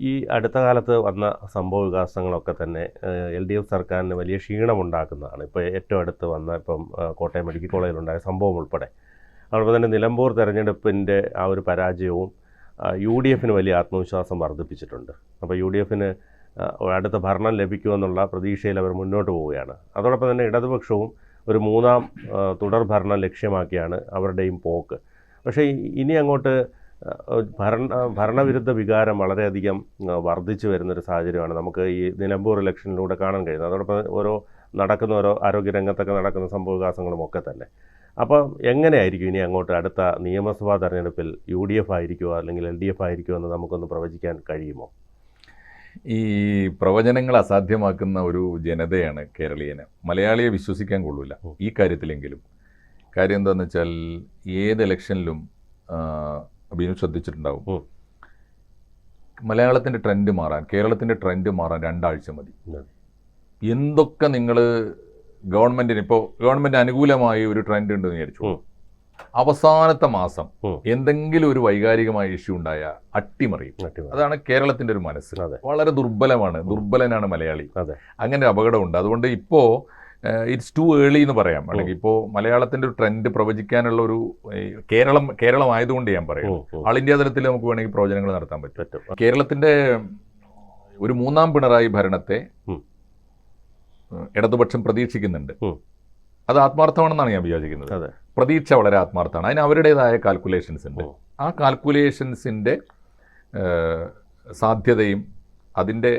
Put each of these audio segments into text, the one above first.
ഈ അടുത്ത കാലത്ത് വന്ന സംഭവ വികാസങ്ങളൊക്കെ തന്നെ LDF സർക്കാരിന് വലിയ ക്ഷീണമുണ്ടാക്കുന്നതാണ്. ഇപ്പോൾ ഏറ്റവും അടുത്ത് വന്ന ഇപ്പം കോട്ടയം മെഡിക്കൽ കോളേജിലുണ്ടായ സംഭവം ഉൾപ്പെടെ. അതോടൊപ്പം തന്നെ നിലമ്പൂർ തെരഞ്ഞെടുപ്പിൻ്റെ ആ ഒരു പരാജയവും UDFന് വലിയ ആത്മവിശ്വാസം വർദ്ധിപ്പിച്ചിട്ടുണ്ട്. അപ്പോൾ UDFന് അടുത്ത ഭരണം ലഭിക്കുമെന്നുള്ള പ്രതീക്ഷയിൽ അവർ മുന്നോട്ട് പോവുകയാണ്. അതോടൊപ്പം തന്നെ ഇടതുപക്ഷവും ഒരു മൂന്നാം തുടർ ഭരണം ലക്ഷ്യമാക്കിയാണ് അവരുടെയും പോക്ക്. പക്ഷേ ഇനി അങ്ങോട്ട് ഭരണവിരുദ്ധ വികാരം വളരെയധികം വർദ്ധിച്ചു വരുന്നൊരു സാഹചര്യമാണ് നമുക്ക് ഈ നിലമ്പൂർ ഇലക്ഷനിലൂടെ കാണാൻ കഴിയുന്നത്. അതോടൊപ്പം ഓരോ ആരോഗ്യരംഗത്തൊക്കെ നടക്കുന്ന സംഭവവികാസങ്ങളും ഒക്കെ തന്നെ. അപ്പോൾ എങ്ങനെയായിരിക്കും ഇനി അങ്ങോട്ട് അടുത്ത നിയമസഭാ തെരഞ്ഞെടുപ്പിൽ UDF ആയിരിക്കുമോ അല്ലെങ്കിൽ LDF ആയിരിക്കുമോ എന്ന് നമുക്കൊന്ന് പ്രവചിക്കാൻ കഴിയുമോ? ഈ പ്രവചനങ്ങൾ അസാധ്യമാക്കുന്ന ഒരു ജനതയാണ് കേരളീയന്. മലയാളിയെ വിശ്വസിക്കാൻ കൊള്ളൂല ഈ കാര്യത്തിലെങ്കിലും. കാര്യം എന്താണെന്ന് വെച്ചാൽ ഏത് ഇലക്ഷനിലും ബിനു ശ്രദ്ധിച്ചിട്ടുണ്ടാവും, മലയാളത്തിൻ്റെ ട്രെൻഡ് മാറാൻ, കേരളത്തിൻ്റെ ട്രെൻഡ് മാറാൻ 2 ആഴ്ച മതി. എന്തൊക്കെ നിങ്ങൾ ഗവൺമെൻറ്റിന് ഇപ്പോൾ ഗവൺമെൻറ് അനുകൂലമായി ഒരു ട്രെൻഡ് ഉണ്ടെന്ന് വിചാരിച്ചു, അവസാനത്തെ മാസം എന്തെങ്കിലും ഒരു വൈകാരികമായ ഇഷ്യൂ ഉണ്ടായ അട്ടിമറിയും. അതാണ് കേരളത്തിൻ്റെ ഒരു മനസ്സ്. വളരെ ദുർബലനാണ് മലയാളി. അങ്ങനെ ഒരു അപകടമുണ്ട്. അതുകൊണ്ട് ഇപ്പോൾ ഇറ്റ്സ് ടു ഏർലി എന്ന് പറയാം. അല്ലെങ്കിൽ ഇപ്പോൾ മലയാളത്തിൻ്റെ ഒരു ട്രെൻഡ് പ്രവചിക്കാനുള്ള ഒരു കേരളം ആയതുകൊണ്ട് ഞാൻ പറയും, ആൾ ഇന്ത്യ തലത്തിൽ നമുക്ക് വേണമെങ്കിൽ പ്രവചനങ്ങൾ നടത്താൻ പറ്റും. കേരളത്തിൻ്റെ ഒരു 3ാം പിണറായി ഭരണത്തെ ഇടതുപക്ഷം പ്രതീക്ഷിക്കുന്നുണ്ട്. അത് ആത്മാർത്ഥമാണെന്നാണ് ഞാൻ വിചാരിക്കുന്നത്. പ്രതീക്ഷ വളരെ ആത്മാർത്ഥമാണ്. അതിന് അവരുടേതായ കാൽക്കുലേഷൻസ് ഉണ്ട്. ആ കാൽക്കുലേഷൻസിൻ്റെ സാധ്യതയും അതിൻ്റെ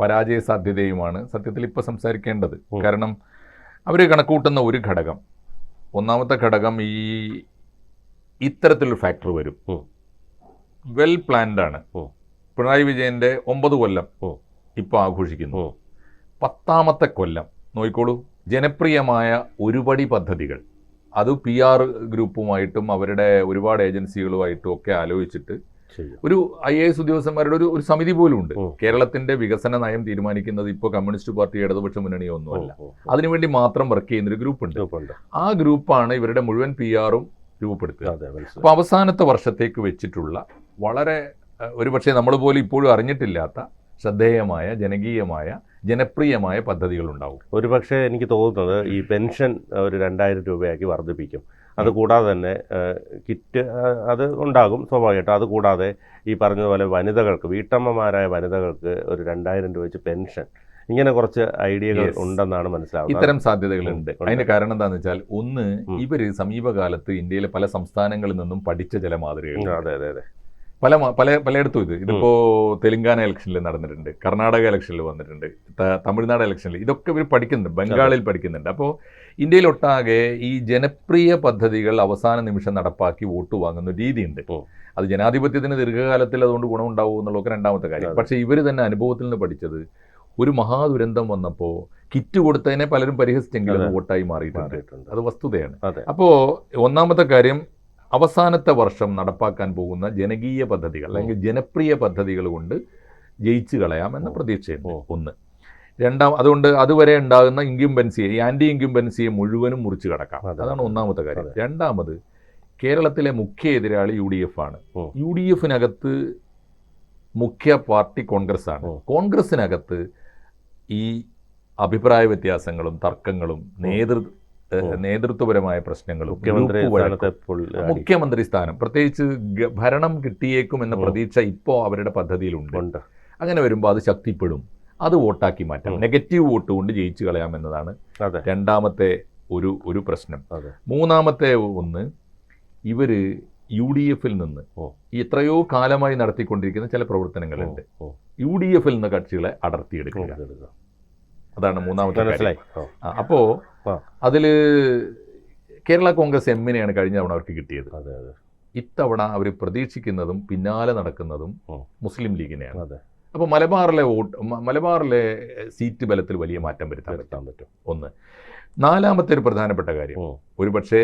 പരാജയ സാധ്യതയുമാണ് സത്യത്തിൽ ഇപ്പോൾ സംസാരിക്കേണ്ടത്. കാരണം അവർ കണക്കൂട്ടുന്ന ഒരു ഘടകം, ഒന്നാമത്തെ ഘടകം ഇത്തരത്തിലൊരു ഫാക്ടർ വരും. വെൽ പ്ലാൻഡാണ്. പിണറായി വിജയൻ്റെ 9 കൊല്ലം ഇപ്പോൾ ആഘോഷിക്കുന്നു. 10ാമത്തെ കൊല്ലം നോക്കിക്കോളൂ, ജനപ്രിയമായ ഒരുപടി പദ്ധതികൾ, അത് PR ഗ്രൂപ്പുമായിട്ടും അവരുടെ ഒരുപാട് ഏജൻസികളുമായിട്ടും ഒക്കെ ആലോചിച്ചിട്ട് ഒരു IAS ഉദ്യോഗസ്ഥന്മാരുടെ ഒരു സമിതി പോലും ഉണ്ട്. കേരളത്തിന്റെ വികസന നയം തീരുമാനിക്കുന്നത് ഇപ്പോൾ കമ്മ്യൂണിസ്റ്റ് പാർട്ടി, ഇടതുപക്ഷ മുന്നണിയോ ഒന്നുമല്ല. അതിനുവേണ്ടി മാത്രം വർക്ക് ചെയ്യുന്നൊരു ഗ്രൂപ്പുണ്ട്. ആ ഗ്രൂപ്പാണ് ഇവരുടെ മുഴുവൻ PR-ഉം രൂപപ്പെടുത്തുക. അപ്പോൾ അവസാനത്തെ വർഷത്തേക്ക് വെച്ചിട്ടുള്ള വളരെ ഒരുപക്ഷെ നമ്മൾ പോലും ഇപ്പോഴും അറിഞ്ഞിട്ടില്ലാത്ത ശ്രദ്ധേയമായ, ജനകീയമായ, ജനപ്രിയമായ പദ്ധതികളുണ്ടാവും. ഒരുപക്ഷെ എനിക്ക് തോന്നുന്നത് ഈ പെൻഷൻ ഒരു 2000 രൂപയാക്കി വർദ്ധിപ്പിക്കും. അതുകൂടാതെ തന്നെ കിറ്റ് അത് ഉണ്ടാകും സ്വാഭാവികമായിട്ടും. അതുകൂടാതെ ഈ പറഞ്ഞതുപോലെ വനിതകൾക്ക്, വീട്ടമ്മമാരായ വനിതകൾക്ക് ഒരു 2000 രൂപ വെച്ച് പെൻഷൻ, ഇങ്ങനെ കുറച്ച് ഐഡിയകൾ ഉണ്ടെന്നാണ് മനസ്സിലാവുന്നത്. ഇത്തരം സാധ്യതകളുണ്ട്. അതിന്റെ കാരണം എന്താണെന്ന് വെച്ചാൽ, ഒന്ന്, ഇവര് സമീപകാലത്ത് ഇന്ത്യയിലെ പല സംസ്ഥാനങ്ങളിൽ നിന്നും പഠിച്ച ചില മാതൃകകൾ. അതെ. പലയിടത്തും ഇതിപ്പോ തെലങ്കാന ഇലക്ഷനിൽ നടന്നിട്ടുണ്ട്, കർണാടക ഇലക്ഷനിൽ വന്നിട്ടുണ്ട്, തമിഴ്നാട് ഇലക്ഷനിൽ, ഇതൊക്കെ ഇവർ പഠിക്കുന്നുണ്ട്, ബംഗാളിൽ പഠിക്കുന്നുണ്ട്. അപ്പോൾ ഇന്ത്യയിലൊട്ടാകെ ഈ ജനപ്രിയ പദ്ധതികൾ അവസാന നിമിഷം നടപ്പാക്കി വോട്ട് വാങ്ങുന്ന രീതിയുണ്ട്. അത് ജനാധിപത്യത്തിന് ദീർഘകാലത്തിൽ അതുകൊണ്ട് ഗുണമുണ്ടാവും എന്നുള്ളതൊക്കെ രണ്ടാമത്തെ കാര്യം. പക്ഷേ ഇവർ തന്നെ അനുഭവത്തിൽ നിന്ന് പഠിച്ചത്, ഒരു മഹാദുരന്തം വന്നപ്പോൾ കിറ്റ് കൊടുത്തതിനെ പലരും പരിഹസിച്ചെങ്കിലും വോട്ടായി മാറിയിട്ടുണ്ട്. അത് വസ്തുതയാണ്. അപ്പോൾ ഒന്നാമത്തെ കാര്യം, അവസാനത്തെ വർഷം നടപ്പാക്കാൻ പോകുന്ന ജനകീയ പദ്ധതികൾ അല്ലെങ്കിൽ ജനപ്രിയ പദ്ധതികൾ കൊണ്ട് ജയിച്ചു കളയാമെന്ന പ്രതീക്ഷയുണ്ട്. ഒന്ന്. അതുകൊണ്ട് അതുവരെ ഉണ്ടാകുന്ന ഇൻക്യുംബൻസിയെ, ഈ ആൻറ്റി ഇൻക്യുംബൻസിയെ മുഴുവനും മുറിച്ചു കടക്കാം. അതാണ് ഒന്നാമത്തെ കാര്യം. രണ്ടാമത്, കേരളത്തിലെ മുഖ്യ എതിരാളി UDF ആണ്. UDFനകത്ത് മുഖ്യ പാർട്ടി കോൺഗ്രസ് ആണ്. കോൺഗ്രസിനകത്ത് ഈ അഭിപ്രായ വ്യത്യാസങ്ങളും തർക്കങ്ങളും നേതൃത്വപരമായ പ്രശ്നങ്ങളും, മുഖ്യമന്ത്രി സ്ഥാനം, പ്രത്യേകിച്ച് ഭരണം കിട്ടിയേക്കും എന്ന പ്രതീക്ഷ ഇപ്പോൾ അവരുടെ പദ്ധതിയിലുണ്ട്. അങ്ങനെ വരുമ്പോൾ അത് ശക്തിപ്പെടും. അത് വോട്ടാക്കി മാറ്റാം, നെഗറ്റീവ് വോട്ട് കൊണ്ട് ജയിച്ചു കളയാമെന്നതാണ് രണ്ടാമത്തെ ഒരു പ്രശ്നം. മൂന്നാമത്തെ ഒന്ന്, ഇവര് UDFൽ നിന്ന് എത്രയോ കാലമായി നടത്തിക്കൊണ്ടിരിക്കുന്ന ചില പ്രവർത്തനങ്ങളുണ്ട്. UDFൽ നിന്ന് കക്ഷികളെ അടർത്തിയെടുക്കുക, അതാണ് മൂന്നാമത്തെ കാര്യം. അപ്പോൾ അതിൽ കേരള കോൺഗ്രസ് എമ്മിനെയാണ് കഴിഞ്ഞ തവണ അവർക്ക് കിട്ടിയത്. ഇത്തവണ അവർ പ്രതീക്ഷിക്കുന്നതും പിന്നാലെ നടക്കുന്നതും മുസ്ലിം ലീഗിനെയാണ്. അപ്പോൾ മലബാറിലെ സീറ്റ് ബലത്തിൽ വലിയ മാറ്റം വരുത്താൻ പറ്റും. ഒന്ന്. നാലാമത്തെ ഒരു പ്രധാനപ്പെട്ട കാര്യം, ഒരുപക്ഷെ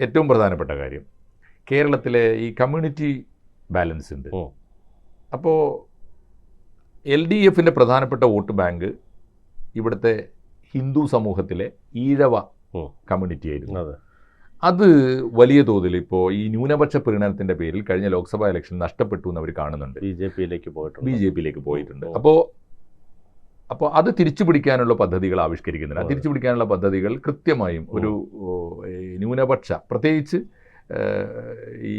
ഏറ്റവും പ്രധാനപ്പെട്ട കാര്യം, കേരളത്തിലെ ഈ കമ്മ്യൂണിറ്റി ബാലൻസ് ഉണ്ട്. അപ്പോൾ LDFന്റെ പ്രധാനപ്പെട്ട വോട്ട് ബാങ്ക് ഇവിടുത്തെ ഹിന്ദു സമൂഹത്തിലെ ഈഴവ കമ്മ്യൂണിറ്റി ആയിരുന്നു. അത് വലിയ തോതിൽ ഇപ്പോൾ ഈ ന്യൂനപക്ഷ പ്രീണനത്തിൻ്റെ പേരിൽ കഴിഞ്ഞ ലോക്സഭാ ഇലക്ഷൻ നഷ്ടപ്പെട്ടു എന്ന് അവർ കാണുന്നുണ്ട്. ബി ജെ പിയിലേക്ക് പോയിട്ടുണ്ട്. അപ്പോൾ അത് തിരിച്ചു പിടിക്കാനുള്ള പദ്ധതികൾ ആവിഷ്കരിക്കുന്നുണ്ട്. തിരിച്ചു പിടിക്കാനുള്ള പദ്ധതികൾ കൃത്യമായും ഒരു ന്യൂനപക്ഷ, പ്രത്യേകിച്ച് ഈ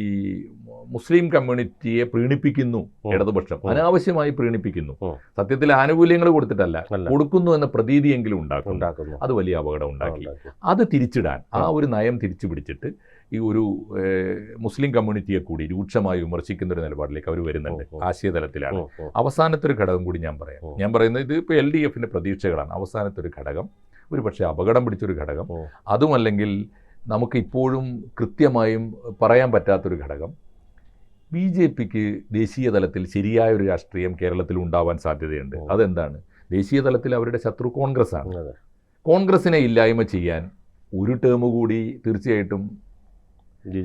മുസ്ലിം കമ്മ്യൂണിറ്റിയെ പ്രീണിപ്പിക്കുന്നു ഇടതുപക്ഷം, അനാവശ്യമായി പ്രീണിപ്പിക്കുന്നു. സത്യത്തിൽ ആനുകൂല്യങ്ങൾ കൊടുത്തിട്ടല്ല, കൊടുക്കുന്നു എന്ന പ്രതീതിയെങ്കിലും ഉണ്ടാക്കുന്നു. അത് വലിയ അപകടം ഉണ്ടാക്കി. അത് തിരിച്ചിടാൻ ആ ഒരു നയം തിരിച്ചു പിടിച്ചിട്ട് ഈ ഒരു മുസ്ലിം കമ്മ്യൂണിറ്റിയെ കൂടി രൂക്ഷമായി വിമർശിക്കുന്ന ഒരു നിലപാടിലേക്ക് അവർ വരുന്നുണ്ട്. ആശയതലത്തിലാണ്. അവസാനത്തെ ഒരു ഘടകം കൂടി ഞാൻ പറയുന്നത് ഇത് ഇപ്പോൾ LDFിൻ്റെ പ്രതീക്ഷകളാണ്. അവസാനത്തെ ഒരു ഘടകം, ഒരു പക്ഷേ അപകടം പിടിച്ചൊരു ഘടകം, അതുമല്ലെങ്കിൽ നമുക്ക് ഇപ്പോഴും കൃത്യമായും പറയാൻ പറ്റാത്തൊരു ഘടകം, BJPക്ക് ദേശീയ തലത്തിൽ ശരിയായൊരു രാഷ്ട്രീയം കേരളത്തിൽ ഉണ്ടാവാൻ സാധ്യതയുണ്ട്. അതെന്താണ്? ദേശീയ തലത്തിൽ അവരുടെ ശത്രു കോൺഗ്രസ്സാണ്. കോൺഗ്രസിനെ ഇല്ലായ്മ ചെയ്യാൻ ഒരു ടേം കൂടി തീർച്ചയായിട്ടും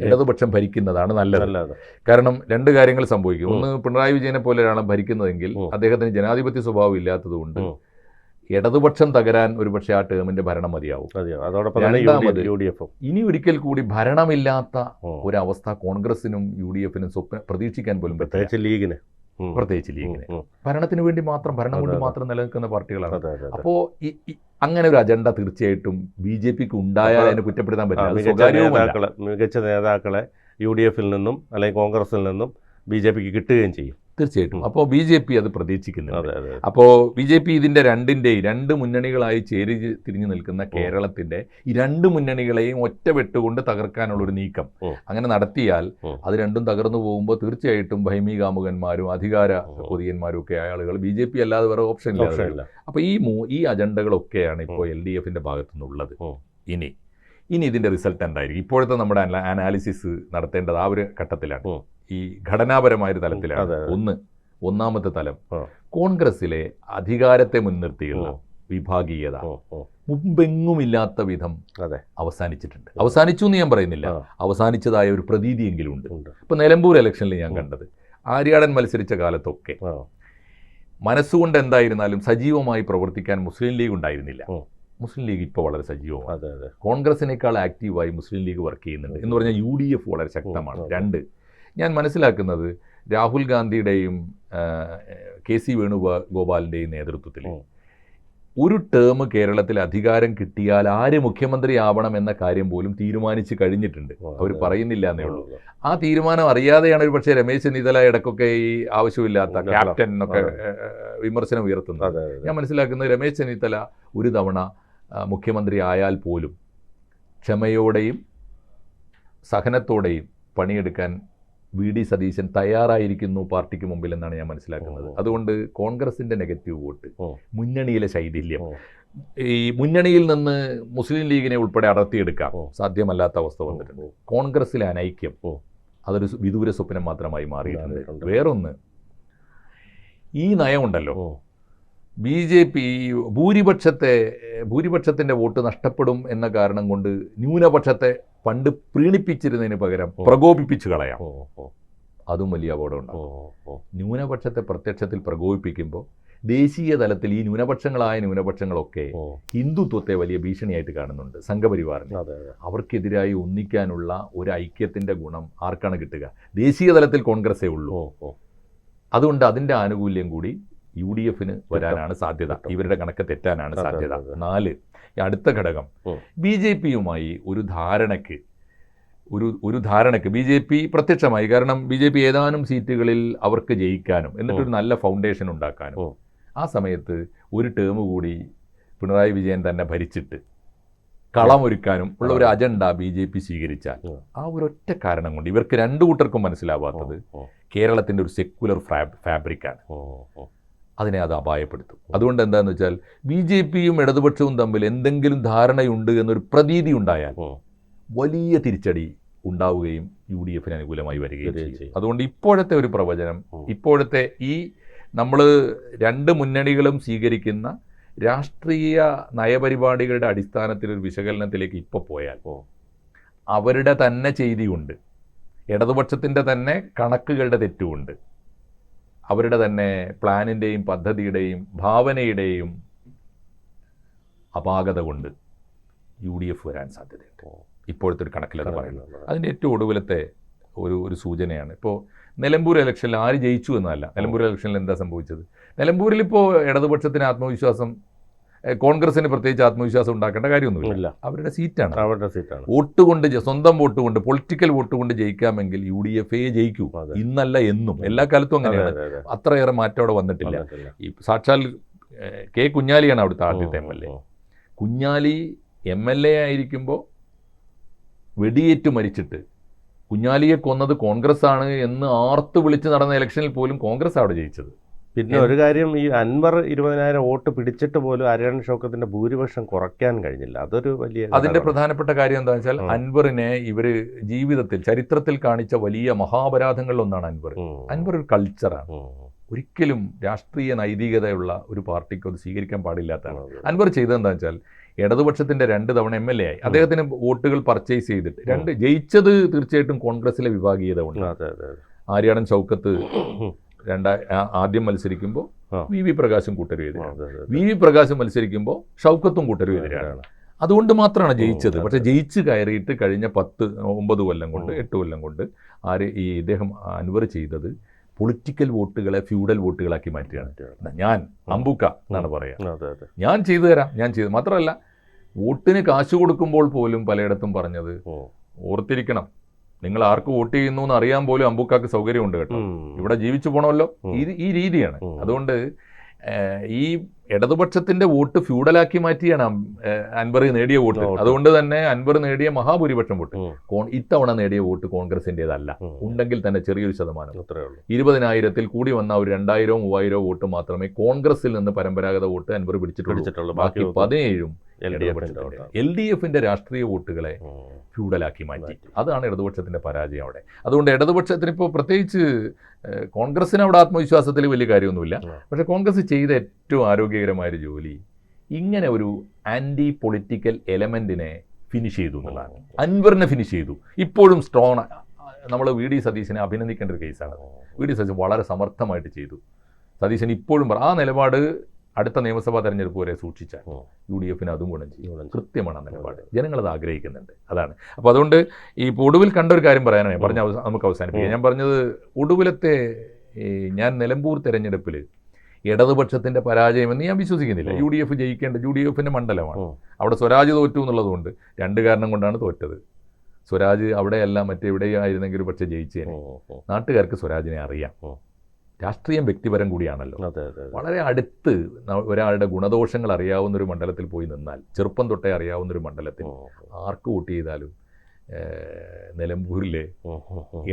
ഇടതുപക്ഷം ഭരിക്കുന്നതാണ് നല്ലത്. കാരണം രണ്ട് കാര്യങ്ങൾ സംഭവിക്കും. ഒന്ന്, പിണറായി വിജയനെ പോലെ ഒരാളെ ഭരിക്കുന്നതെങ്കിൽ അദ്ദേഹത്തിന് ജനാധിപത്യ സ്വഭാവം ഇല്ലാത്തതുകൊണ്ട് ഇടതുപക്ഷം തകരാൻ ഒരുപക്ഷെ ആ ടേമിന്റെ ഭരണം മതിയാവും. രണ്ടാമത്, ഇനി ഒരിക്കൽ കൂടി ഭരണമില്ലാത്ത ഒരവസ്ഥ കോൺഗ്രസിനും UDFിനും പ്രതീക്ഷിക്കാൻ പോലും പ്രത്യേകിച്ച് ലീഗിന് ഭരണത്തിന് വേണ്ടി മാത്രം, ഭരണം കൊണ്ട് മാത്രം നിലനിൽക്കുന്ന പാർട്ടികളാണ്. അപ്പോൾ അങ്ങനെ ഒരു അജണ്ട തീർച്ചയായിട്ടും BJPക്ക് ഉണ്ടായാൽ അതിനെ കുറ്റപ്പെടുത്താൻ പറ്റില്ല. മികച്ച നേതാക്കളെ UDFിൽ നിന്നും അല്ലെങ്കിൽ കോൺഗ്രസിൽ നിന്നും BJPക്ക് കിട്ടുകയും ചെയ്യും തീർച്ചയായിട്ടും. അപ്പോൾ BJP അത് പ്രതീക്ഷിക്കുന്നുണ്ട്. അപ്പോൾ BJP ഇതിൻ്റെ രണ്ട് മുന്നണികളായി ചേരി തിരിഞ്ഞു നിൽക്കുന്ന കേരളത്തിൻ്റെ ഈ രണ്ട് മുന്നണികളെയും ഒറ്റ വെട്ടുകൊണ്ട് തകർക്കാനുള്ളൊരു നീക്കം അങ്ങനെ നടത്തിയാൽ അത് രണ്ടും തകർന്നു പോകുമ്പോൾ തീർച്ചയായിട്ടും ഭൈമീകാമുകന്മാരും അധികാര കൊതിയന്മാരും ഒക്കെ ആളുകൾ BJP അല്ലാതെ വേറെ ഓപ്ഷൻ ഇല്ല. അപ്പോൾ ഈ അജണ്ടകളൊക്കെയാണ് ഇപ്പോൾ LDFിൻ്റെ ഭാഗത്തുനിന്നുള്ളത്. ഇനി ഇതിൻ്റെ റിസൾട്ട് എന്തായിരിക്കും? ഇപ്പോഴത്തെ നമ്മുടെ അനാലിസിസ് നടത്തേണ്ടത് ആ ഒരു ഘട്ടത്തിലാണ്, ഈ ഘടനാപരമായൊരു തലത്തിലാണ്. ഒന്നാമത്തെ തലം, കോൺഗ്രസിലെ അധികാരത്തെ മുൻനിർത്തിയുള്ള വിഭാഗീയത മുമ്പെങ്ങുമില്ലാത്ത വിധം അവസാനിച്ചിട്ടുണ്ട്. അവസാനിച്ചു എന്ന് ഞാൻ പറയുന്നില്ല, അവസാനിച്ചതായ ഒരു പ്രതീതിയെങ്കിലും ഉണ്ട്. ഇപ്പം നിലമ്പൂർ ഇലക്ഷനിൽ ഞാൻ കണ്ടത്, ആര്യാടൻ മത്സരിച്ച കാലത്തൊക്കെ മനസ്സുകൊണ്ട് എന്തായിരുന്നാലും സജീവമായി പ്രവർത്തിക്കാൻ മുസ്ലിം ലീഗ് ഉണ്ടായിരുന്നില്ല. മുസ്ലിം ലീഗ് ഇപ്പോൾ വളരെ സജീവമാണ്. കോൺഗ്രസിനേക്കാൾ ആക്റ്റീവായി മുസ്ലിം ലീഗ് വർക്ക് ചെയ്യുന്നുണ്ട് എന്ന് പറഞ്ഞാൽ UDF വളരെ ശക്തമാണ്. രണ്ട്, ഞാൻ മനസ്സിലാക്കുന്നത് രാഹുൽ ഗാന്ധിയുടെയും KC വേണുഗോപാലിൻ്റെയും നേതൃത്വത്തിൽ ഒരു ടേം കേരളത്തിൽ അധികാരം കിട്ടിയാൽ ആര് മുഖ്യമന്ത്രിയാവണം എന്ന കാര്യം പോലും തീരുമാനിച്ച് കഴിഞ്ഞിട്ടുണ്ട്. അവർ പറയുന്നില്ല എന്നേ ഉള്ളൂ. ആ തീരുമാനം അറിയാതെയാണ് ഒരു പക്ഷേ രമേശ് ചെന്നിത്തല ഇടയ്ക്കൊക്കെ ഈ ആവശ്യമില്ലാത്ത ക്യാപ്റ്റൻ എന്നൊക്കെ വിമർശനം ഉയർത്തുന്നത്. ഞാൻ മനസ്സിലാക്കുന്നത് രമേശ് ചെന്നിത്തല ഒരു തവണ മുഖ്യമന്ത്രി ആയാൽ പോലും ക്ഷമയോടെയും സഹനത്തോടെയും പണിയെടുക്കാൻ VD സതീശൻ തയ്യാറായിരിക്കുന്നു പാർട്ടിക്ക് മുമ്പിൽ എന്നാണ് ഞാൻ മനസ്സിലാക്കുന്നത്. അതുകൊണ്ട് കോൺഗ്രസിൻ്റെ നെഗറ്റീവ് വോട്ട്, മുന്നണിയിലെ ശൈഥില്യം, ഈ മുന്നണിയിൽ നിന്ന് മുസ്ലിം ലീഗിനെ ഉൾപ്പെടെ അടർത്തിയെടുക്കാം സാധ്യമല്ലാത്ത അവസ്ഥ വന്നിട്ടുണ്ട്. കോൺഗ്രസിലെ അനൈക്യം അതൊരു വിദൂര സ്വപ്നം മാത്രമായി മാറിയിട്ടുണ്ട്. വേറൊന്ന്, ഈ നയമുണ്ടല്ലോ, BJP ഭൂരിപക്ഷത്തിൻ്റെ വോട്ട് നഷ്ടപ്പെടും എന്ന കാരണം കൊണ്ട് ന്യൂനപക്ഷത്തെ പണ്ട് പ്രീണിപ്പിച്ചിരുന്നതിന് പകരം പ്രകോപിപ്പിച്ചു കളയാം. അതും വലിയ അപകടമുണ്ടാകും. ന്യൂനപക്ഷത്തെ പ്രത്യക്ഷത്തിൽ പ്രകോപിപ്പിക്കുമ്പോൾ ദേശീയ തലത്തിൽ ഈ ന്യൂനപക്ഷങ്ങളൊക്കെ ഹിന്ദുത്വത്തെ വലിയ ഭീഷണിയായിട്ട് കാണുന്നുണ്ട്. സംഘപരിവാറിന് അവർക്കെതിരായി ഒന്നിക്കാനുള്ള ഒരു ഐക്യത്തിൻ്റെ ഗുണം ആർക്കാണ് കിട്ടുക? ദേശീയ തലത്തിൽ കോൺഗ്രസേ ഉള്ളൂ. അതുകൊണ്ട് അതിൻ്റെ ആനുകൂല്യം കൂടി UDFിന് വരാനാണ് സാധ്യത. ഇവരുടെ കണക്ക് തെറ്റാനാണ് സാധ്യത. 4, അടുത്ത ഘടകം, BJPയുമായി ഒരു ധാരണയ്ക്ക് BJP പ്രത്യക്ഷമായി, കാരണം BJP ഏതാനും സീറ്റുകളിൽ അവർക്ക് ജയിക്കാനും എന്നിട്ടൊരു നല്ല ഫൗണ്ടേഷൻ ഉണ്ടാക്കാനും ആ സമയത്ത് ഒരു ടേം കൂടി പിണറായി വിജയൻ തന്നെ ഭരിച്ചിട്ട് കളമൊരുക്കാനും ഉള്ള ഒരു അജണ്ട BJP സ്വീകരിച്ചാൽ ആ ഒരൊറ്റ കാരണം കൊണ്ട് ഇവർക്ക് രണ്ടു കൂട്ടർക്കും മനസ്സിലാവാത്തത് കേരളത്തിൻ്റെ ഒരു സെക്യുലർ ഫാബ്രിക്കാണ്. അതിനെ അത് അപായപ്പെടുത്തും. അതുകൊണ്ട് എന്താണെന്ന് വെച്ചാൽ BJPയും ഇടതുപക്ഷവും തമ്മിൽ എന്തെങ്കിലും ധാരണയുണ്ട് എന്നൊരു പ്രതീതി ഉണ്ടായാൽ വലിയ തിരിച്ചടി ഉണ്ടാവുകയും UDFിന് അനുകൂലമായി വരികയും ചെയ്യും. അതുകൊണ്ട് ഇപ്പോഴത്തെ ഒരു പ്രവചനം, ഇപ്പോഴത്തെ ഈ നമ്മൾ രണ്ട് മുന്നണികളും സ്വീകരിക്കുന്ന രാഷ്ട്രീയ നയപരിപാടികളുടെ അടിസ്ഥാനത്തിൽ ഒരു വിശകലനത്തിലേക്ക് ഇപ്പോൾ പോയാൽ അവരുടെ തന്നെ ചെയ്തിയുണ്ട്, ഇടതുപക്ഷത്തിൻ്റെ തന്നെ കണക്കുകളുടെ തെറ്റുമുണ്ട്, അവരുടെ തന്നെ പ്ലാനിൻ്റെയും പദ്ധതിയുടെയും ഭാവനയുടെയും അപാകത കൊണ്ട് UDF വരാൻ സാധ്യതയുണ്ട്. ഇപ്പോഴത്തെ ഒരു കണക്കിലെന്ന് പറയുന്നത്. അതിൻ്റെ ഏറ്റവും ഒടുവിലത്തെ ഒരു സൂചനയാണ്. ഇപ്പോൾ നിലമ്പൂർ ഇലക്ഷനിൽ ആര് ജയിച്ചു എന്നല്ല, നിലമ്പൂർ ഇലക്ഷനിൽ എന്താ സംഭവിച്ചത്? നിലമ്പൂരിൽ ഇപ്പോൾ ഇടതുപക്ഷത്തിന് ആത്മവിശ്വാസം, കോൺഗ്രസിന് പ്രത്യേകിച്ച് ആത്മവിശ്വാസം ഉണ്ടാക്കേണ്ട കാര്യമൊന്നുമില്ല. അവരുടെ സീറ്റാണ്. വോട്ട് കൊണ്ട്, സ്വന്തം വോട്ട് കൊണ്ട്, പൊളിറ്റിക്കൽ വോട്ട് കൊണ്ട് ജയിക്കാമെങ്കിൽ UDF ജയിക്കൂ. ഇന്നല്ല എന്നും, എല്ലാ കാലത്തും അങ്ങനെയാണ്. അത്രയേറെ മാറ്റം അവിടെ വന്നിട്ടില്ല. ഈ സാക്ഷാൽ കെ കുഞ്ഞാലിയാണ് അവിടുത്തെ ആദ്യത്തെ MLA. കുഞ്ഞാലി MLA ആയിരിക്കുമ്പോൾ വെടിയേറ്റ് മരിച്ചിട്ട് കുഞ്ഞാലിയെ കൊന്നത് കോൺഗ്രസ് ആണ് എന്ന് ആർത്ത് വിളിച്ച് നടന്ന ഇലക്ഷനിൽ പോലും കോൺഗ്രസ് അവിടെ ജയിച്ചത്. പിന്നെ ഒരു കാര്യം, ഈ അൻവർ 20,000 വോട്ട് പിടിച്ചിട്ട് പോലും ആര്യാടൻ ഷൗക്കത്തിന്റെ ഭൂരിപക്ഷം കുറയ്ക്കാൻ കഴിഞ്ഞില്ല. അതൊരു വലിയ, അതിന്റെ പ്രധാനപ്പെട്ട കാര്യം എന്താണെന്ന് വെച്ചാൽ അൻവറിനെ ഇവര് ജീവിതത്തിൽ, ചരിത്രത്തിൽ കാണിച്ച വലിയ മഹാപരാധങ്ങളിലൊന്നാണ് അൻവർ. അൻവർ ഒരു കൾച്ചറാണ്. ഒരിക്കലും രാഷ്ട്രീയ നൈതികതയുള്ള ഒരു പാർട്ടിക്ക് അത് സ്വീകരിക്കാൻ പാടില്ലാത്തതാണ്. അൻവർ ചെയ്തത് എന്താണെന്ന് വെച്ചാൽ ഇടതുപക്ഷത്തിന്റെ 2 തവണ MLA ആയി. അദ്ദേഹത്തിന് വോട്ടുകൾ പർച്ചേസ് ചെയ്തിട്ട് ജയിച്ചത് തീർച്ചയായിട്ടും കോൺഗ്രസിലെ വിഭാഗീയത കൊണ്ട്. ആര്യാടൻ ഷൗക്കത്ത് ആദ്യം മത്സരിക്കുമ്പോൾ VV പ്രകാശും കൂട്ടരും എതിരാണ്. VV പ്രകാശും മത്സരിക്കുമ്പോൾ ഷൗക്കത്തും കൂട്ടരും എതിരാണ്. അതുകൊണ്ട് മാത്രമാണ് ജയിച്ചത്. പക്ഷെ ജയിച്ച് കയറിയിട്ട് കഴിഞ്ഞ 9 കൊല്ലം കൊണ്ട് 8 കൊല്ലം കൊണ്ട് ഇദ്ദേഹം അൻവർ ചെയ്തത് പൊളിറ്റിക്കൽ വോട്ടുകളെ ഫ്യൂഡൽ വോട്ടുകളാക്കി മാറ്റുകയാണ്. ഞാൻ അമ്പുക്ക എന്നാണ് പറയുക, ഞാൻ ചെയ്തു തരാം, ഞാൻ ചെയ്തു. മാത്രമല്ല വോട്ടിന് കാശ് കൊടുക്കുമ്പോൾ പോലും പലയിടത്തും പറഞ്ഞത്, ഓർത്തിരിക്കണം, നിങ്ങൾ ആർക്ക് വോട്ട് ചെയ്യുന്നു എന്ന് അറിയാൻ പോലും അമ്പുക്കാക്ക് സൗകര്യമുണ്ട് കേട്ടോ, ഇവിടെ ജീവിച്ചു പോകണമല്ലോ. ഈ രീതിയാണ്. അതുകൊണ്ട് ഈ ഇടതുപക്ഷത്തിന്റെ വോട്ട് ഫ്യൂഡലാക്കി മാറ്റിയാണ് അൻവർ നേടിയ വോട്ട്. അതുകൊണ്ട് തന്നെ അൻവർ നേടിയ മഹാഭൂരിപക്ഷം വോട്ട് ഇത്തവണ നേടിയ വോട്ട് കോൺഗ്രസിൻ്റെതല്ല. ഉണ്ടെങ്കിൽ തന്നെ ചെറിയൊരു ശതമാനം, 20,000-ൽ കൂടി വന്ന ഒരു 2,000-3,000 വോട്ട് മാത്രമേ കോൺഗ്രസിൽ നിന്ന് പരമ്പരാഗത വോട്ട് അൻവർ പിടിച്ചിട്ടുള്ളൂ. ബാക്കി 17 LDFന്റെ രാഷ്ട്രീയ വോട്ടുകളെ ഫ്യൂഡലാക്കി മാറ്റി. അതാണ് ഇടതുപക്ഷത്തിന്റെ പരാജയം അവിടെ. അതുകൊണ്ട് ഇടതുപക്ഷത്തിന് ഇപ്പോൾ പ്രത്യേകിച്ച് കോൺഗ്രസിന് അവിടെ ആത്മവിശ്വാസത്തിൽ വലിയ കാര്യമൊന്നുമില്ല. പക്ഷേ കോൺഗ്രസ് ചെയ്ത ഏറ്റവും ആരോഗ്യകരമായൊരു ജോലി ഇങ്ങനെ ഒരു ആൻറ്റി പൊളിറ്റിക്കൽ എലമെൻറ്റിനെ ഫിനിഷ് ചെയ്തു എന്നുള്ളതാണ്. അൻവറിനെ ഫിനിഷ് ചെയ്തു. ഇപ്പോഴും സ്ട്രോങ്. നമ്മൾ VD സതീശനെ അഭിനന്ദിക്കേണ്ട ഒരു കേസാണ്. VD സതീശൻ വളരെ സമർത്ഥമായിട്ട് ചെയ്തു. സതീശൻ ഇപ്പോഴും ആ നിലപാട് അടുത്ത നിയമസഭാ തെരഞ്ഞെടുപ്പ് വരെ സൂക്ഷിച്ചാൽ UDFന് അതും ഗുണം ചെയ്യും. കൃത്യമാണ് ആ നിലപാട്. ജനങ്ങളത് ആഗ്രഹിക്കുന്നുണ്ട്. അതാണ്. അപ്പോൾ അതുകൊണ്ട് ഈ ഒടുവിൽ കണ്ട ഒരു കാര്യം പറയാനാണ് പറഞ്ഞ നമുക്ക് അവസാനിപ്പിക്കാം. ഞാൻ പറഞ്ഞത് ഒടുവിലത്തെ ഞാൻ നിലമ്പൂർ തെരഞ്ഞെടുപ്പിൽ ഇടതുപക്ഷത്തിൻ്റെ പരാജയമെന്ന് ഞാൻ വിശ്വസിക്കുന്നില്ല. UDF ജയിക്കേണ്ട UDFൻ്റെ മണ്ഡലമാണ്. അവിടെ സ്വരാജ് തോറ്റു എന്നുള്ളതുകൊണ്ട് 2 കാരണം കൊണ്ടാണ് തോറ്റത്. സ്വരാജ് അവിടെയല്ല മറ്റെവിടെയായിരുന്നെങ്കിൽ പക്ഷേ ജയിച്ചേനെ. നാട്ടുകാർക്ക് സ്വരാജിനെ അറിയാം. രാഷ്ട്രീയം വ്യക്തിപരം കൂടിയാണല്ലോ. വളരെ അടുത്ത് ഒരാളുടെ ഗുണദോഷങ്ങൾ അറിയാവുന്നൊരു മണ്ഡലത്തിൽ പോയി നിന്നാൽ, ചെറുപ്പം തൊട്ടേ അറിയാവുന്നൊരു മണ്ഡലത്തിൽ ആർക്ക് വോട്ട് ചെയ്താലും നിലമ്പൂരിലെ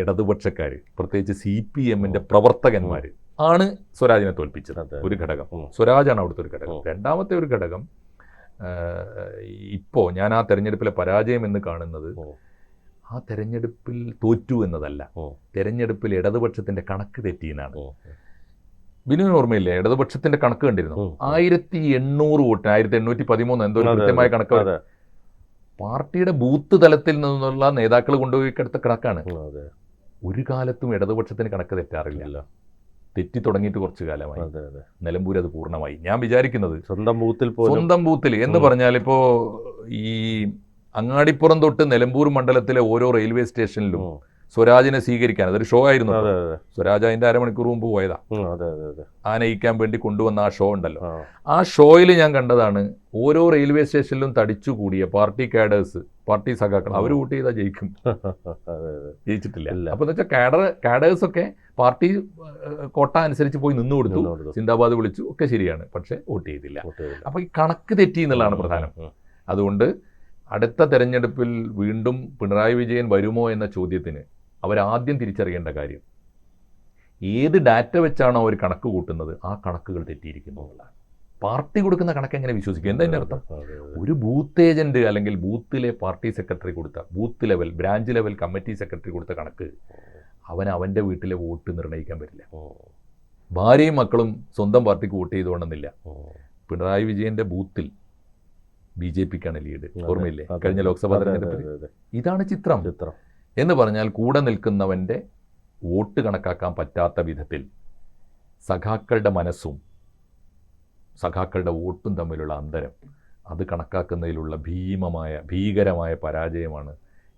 ഇടതുപക്ഷക്കാർ, പ്രത്യേകിച്ച് CPMന്റെ പ്രവർത്തകന്മാർ ആണ് സ്വരാജിനെ തോൽപ്പിച്ചത്. ഒരു ഘടകം സ്വരാജാണ് അവിടുത്തെ ഒരു ഘടകം. രണ്ടാമത്തെ ഒരു ഘടകം, ഇപ്പോൾ ഞാൻ ആ തെരഞ്ഞെടുപ്പിലെ പരാജയം എന്ന് കാണുന്നത് ആ തെരഞ്ഞെടുപ്പിൽ തോറ്റു എന്നതല്ല, തെരഞ്ഞെടുപ്പിൽ ഇടതുപക്ഷത്തിന്റെ കണക്ക് തെറ്റിയെന്നാണ്. ബിനുവിന് ഓർമ്മയില്ലേ, ഇടതുപക്ഷത്തിന്റെ കണക്ക് കണ്ടിരുന്നു? 1800 വോട്ട്, 1813 എന്തോ കൃത്യമായ കണക്ക്. പാർട്ടിയുടെ ബൂത്ത് തലത്തിൽ നിന്നുള്ള നേതാക്കൾ കൊണ്ടുപോയി എടുത്ത കണക്കാണ്. ഒരു കാലത്തും ഇടതുപക്ഷത്തിന് കണക്ക് തെറ്റാറില്ല. തെറ്റി തുടങ്ങിയിട്ട് കുറച്ച് കാലമായി. നിലമ്പൂർ അത് പൂർണ്ണമായി. ഞാൻ വിചാരിക്കുന്നത് സ്വന്തം ബൂത്തിൽ എന്ന് പറഞ്ഞാൽ ഇപ്പോൾ ഈ അങ്ങാടിപ്പുറം തൊട്ട് നിലമ്പൂർ മണ്ഡലത്തിലെ ഓരോ റെയിൽവേ സ്റ്റേഷനിലും സ്വരാജിനെ സ്വീകരിക്കാൻ, അതൊരു ഷോ ആയിരുന്നു. സ്വരാജ് അതിന്റെ 1/2 മണിക്കൂർ മുമ്പ് പോയതാ. ആനയിക്കാൻ വേണ്ടി കൊണ്ടുവന്ന ആ ഷോ ഉണ്ടല്ലോ, ആ ഷോയിൽ ഞാൻ കണ്ടതാണ് ഓരോ റെയിൽവേ സ്റ്റേഷനിലും തടിച്ചുകൂടിയ പാർട്ടി കാഡേഴ്സ്, പാർട്ടി സഖാക്കൾ, അവർ വോട്ട് ചെയ്താൽ ജയിക്കും. ജയിച്ചിട്ടില്ല. അപ്പൊ എന്ന് വെച്ചാൽ കാഡേഴ്സൊക്കെ പാർട്ടി കോട്ട അനുസരിച്ച് പോയി നിന്നു കൊടുത്തു, സിന്ദാബാദ് വിളിച്ചു, ഒക്കെ ശരിയാണ്. പക്ഷെ വോട്ട് ചെയ്തില്ല. അപ്പൊ ഈ കണക്ക് തെറ്റി എന്നുള്ളതാണ് പ്രധാനം. അതുകൊണ്ട് അടുത്ത തെരഞ്ഞെടുപ്പിൽ വീണ്ടും പിണറായി വിജയൻ വരുമോ എന്ന ചോദ്യത്തിന് അവരാദ്യം തിരിച്ചറിയേണ്ട കാര്യം, ഏത് ഡാറ്റ വെച്ചാണോ അവർ കണക്ക് കൂട്ടുന്നത് ആ കണക്കുകൾ തെറ്റിയിരിക്കുന്നു എന്നുള്ളതാണ്. പാർട്ടി കൊടുക്കുന്ന കണക്ക് എങ്ങനെ വിശ്വസിക്കും? എന്താ അതിൻ്റെ അർത്ഥം? ഒരു ബൂത്ത് ഏജന്റ് അല്ലെങ്കിൽ ബൂത്തിലെ പാർട്ടി സെക്രട്ടറി കൊടുത്ത, booth level branch level committee secretary കൊടുത്ത കണക്ക് അവൻ്റെ വീട്ടിലെ വോട്ട് നിർണ്ണയിക്കാൻ പറ്റില്ല. ഭാര്യയും മക്കളും സ്വന്തം പാർട്ടിക്ക് വോട്ട് ചെയ്തുകൊണ്ടെന്നില്ല. പിണറായി വിജയന്റെ ബൂത്തിൽ BJPക്കാണ് ലീഡ്. ഓർമ്മയില്ലേ കഴിഞ്ഞ ലോക്സഭാ തെരഞ്ഞെടുപ്പിൽ? ഇതാണ് ചിത്രം. എന്ന് പറഞ്ഞാൽ കൂടെ നിൽക്കുന്നവൻ്റെ വോട്ട് കണക്കാക്കാൻ പറ്റാത്ത വിധത്തിൽ സഖാക്കളുടെ മനസ്സും സഖാക്കളുടെ വോട്ടും തമ്മിലുള്ള അന്തരം, അത് കണക്കാക്കുന്നതിലുള്ള ഭീകരമായ പരാജയമാണ്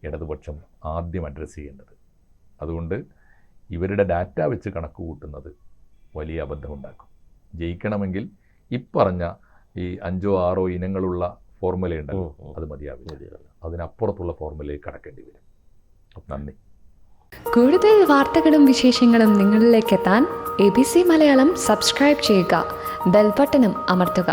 ഇടതുപക്ഷം ആദ്യം അഡ്രസ്സ് ചെയ്യേണ്ടത്. അതുകൊണ്ട് ഇവരുടെ ഡാറ്റ വെച്ച് കണക്ക് കൂട്ടുന്നത് വലിയ അബദ്ധമുണ്ടാക്കും. ജയിക്കണമെങ്കിൽ ഇപ്പറഞ്ഞ ഈ 5-6 ഇനങ്ങളുള്ള ഫോർമുലയുണ്ടല്ലോ, അത് മതിയാവില്ല. അതിനപ്പുറത്തുള്ള ഫോർമുലയിൽ കടക്കേണ്ടി വരും. നന്ദി. കൂടുതൽ വാർത്തകളും വിശേഷങ്ങളും നിങ്ങളിലേക്ക് എത്താൻ ABC മലയാളം സബ്സ്ക്രൈബ് ചെയ്യുക, ബെൽ ബട്ടണും അമർത്തുക.